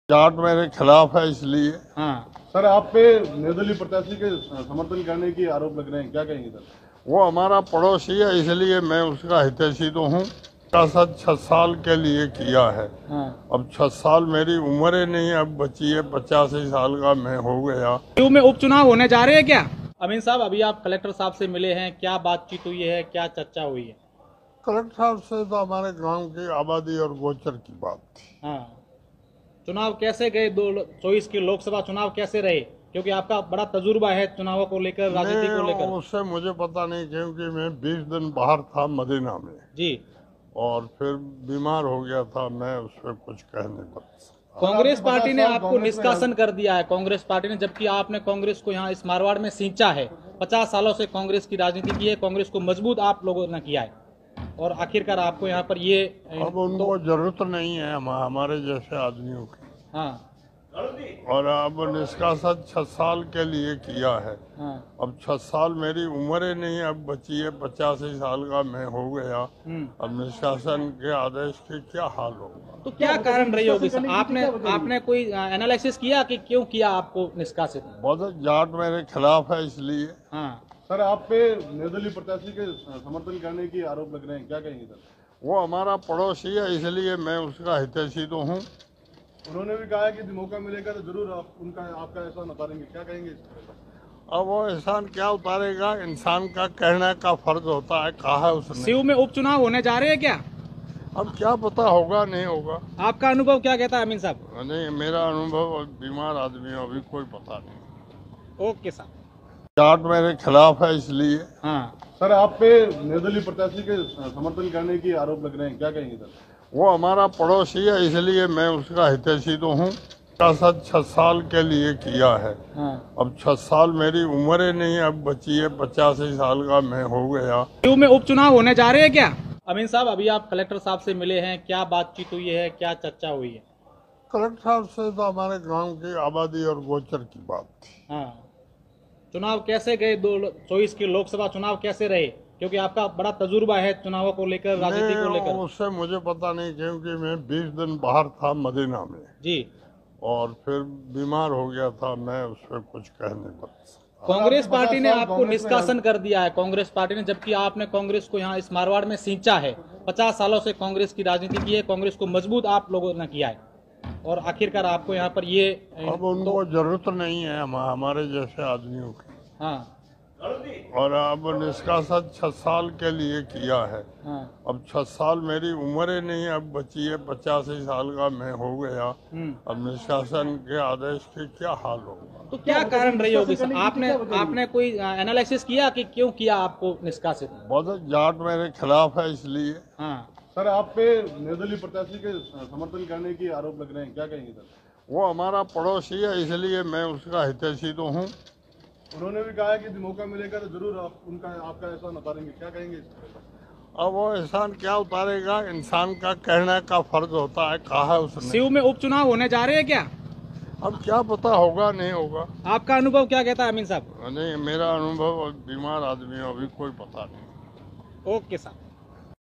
जाट मेरे खिलाफ है इसलिए। हाँ सर, आप पे निर्दलीय प्रत्याशी के समर्थन करने की आरोप लग रहे हैं, क्या कहेंगे सर? वो हमारा पड़ोसी है इसलिए मैं उसका हितैषी तो हूँ। साथ 6 साल के लिए किया है। हाँ। अब 6 साल मेरी उम्र ही नहीं अब बची है, 85 साल का मैं हो गया। सीयू में उपचुनाव होने जा रहे हैं क्या? अमीन साहब, अभी आप कलेक्टर साहब से मिले हैं, क्या बातचीत हुई है, क्या चर्चा हुई है? कलेक्टर साहब से तो हमारे गांव की आबादी और गोचर की बात थी। हाँ, चुनाव कैसे गए? 2024 के लोकसभा चुनाव कैसे रहे? क्योंकि आपका बड़ा तजुर्बा है चुनावों को लेकर, राजनीति को लेकर। उससे मुझे पता नहीं क्योंकि मैं 20 दिन बाहर था मदीना में जी। और फिर बीमार हो गया था, मैं उस पर कुछ कह नहीं सकता। कांग्रेस पार्टी ने आपको निष्कासन कर दिया है, कांग्रेस पार्टी ने, जबकि आपने कांग्रेस को यहाँ इस मारवाड़ में सींचा है। 50 सालों से कांग्रेस की राजनीति की है, कांग्रेस को मजबूत आप लोगों ने किया है और आखिरकार आपको यहाँ पर ये अब उनको जरूरत नहीं है हमारे जैसे आदमियों की। हाँ। और अब निष्कासन 6 साल के लिए किया है। हाँ। अब 6 साल मेरी उम्र ही नहीं अब बची है, 85 साल का मैं हो गया। अब निष्कासन के आदेश के क्या हाल होगा? तो क्या कारण रही होगी सर? आपने कोई एनालिसिस किया कि क्यों किया आपको निष्कासित? बहुत जाट मेरे खिलाफ है इसलिए। हाँ। सर, आप पे निर्दलीय प्रत्याशी के समर्थन करने की आरोप लग रहे हैं, क्या कहेंगे सर? वो हमारा पड़ोसी है इसलिए मैं उसका हितैषी तो हूँ। उन्होंने भी कहा कि मौका मिलेगा तो जरूर आपका एहसान उतारेंगे, क्या कहेंगे? अब वो एहसान क्या उतारेगा, इंसान का कहने का फर्ज होता है, कहा है उसने। सीयू में उपचुनाव होने जा रहे हैं क्या? अब क्या पता होगा नहीं होगा। आपका अनुभव क्या कहता है अमीन साहब? नहीं, मेरा अनुभव बीमार आदमी है, अभी कोई पता नहीं। ओके साहब। जाट मेरे खिलाफ है इसलिए। हाँ। सर, आप पे निर्दलीय प्रत्याशी के समर्थन करने की आरोप लग रहे हैं, क्या कहेंगे सर? वो हमारा पड़ोसी है इसलिए मैं उसका हितैषी तो हूँ। साथ 6 साल के लिए किया है। हाँ। अब 6 साल मेरी उम्र ही नहीं अब बची है, 85 साल का मैं हो गया। सीयू में उपचुनाव होने जा रहे हैं क्या? अमीन साहब, अभी आप कलेक्टर साहब से मिले हैं, क्या बातचीत हुई है, क्या चर्चा हुई है? कलेक्टर साहब से तो हमारे गांव की आबादी और गोचर की बात थी। हाँ, चुनाव कैसे गए? 2024 के लोकसभा चुनाव कैसे रहे? क्योंकि आपका बड़ा तजुर्बा है चुनावों को लेकर, राजनीति को लेकर। उससे मुझे पता नहीं क्योंकि मैं 20 दिन बाहर था मदीना में। जी। और फिर बीमार हो गया था, मैं उस पर कुछ कह नहीं सकता। कांग्रेस पार्टी ने आपको निष्कासन कर दिया है, कांग्रेस पार्टी ने, जबकि आपने कांग्रेस को यहाँ इस मारवाड़ में सींचा है। 50 सालों से कांग्रेस की राजनीति की है, कांग्रेस को मजबूत आप लोगों ने किया है और आखिरकार आपको यहाँ पर ये अब उनको जरूरत नहीं है हमारे जैसे आदमियों की। हाँ। और अब निष्कासन 6 साल के लिए किया है। हाँ। अब 6 साल मेरी उम्र ही नहीं अब बची है, 85 साल का मैं हो गया। अब निष्कासन के आदेश के क्या हाल होगा? तो क्या कारण रही होगी सर? आपने कोई एनालिसिस किया कि क्यों किया आपको निष्कासित? बहुत जाट मेरे खिलाफ है इसलिए। हाँ। सर, आप पे निर्दलीय प्रत्याशी के समर्थन करने की आरोप लग रहे हैं, क्या कहेंगे सर? वो हमारा पड़ोसी है इसलिए मैं उसका हितैषी तो हूँ। उन्होंने भी कहा कि मौका मिलेगा तो जरूर आपका एहसान उतारेंगे, क्या कहेंगे? अब वो एहसान क्या उतारेगा, इंसान का कहने का फर्ज होता है, कहा है उसने। सीयू में उपचुनाव होने जा रहे हैं क्या? अब क्या पता होगा नहीं होगा। आपका अनुभव क्या कहता है अमीन साहब? नहीं, मेरा अनुभव बीमार आदमी है, अभी कोई पता नहीं। ओके साहब।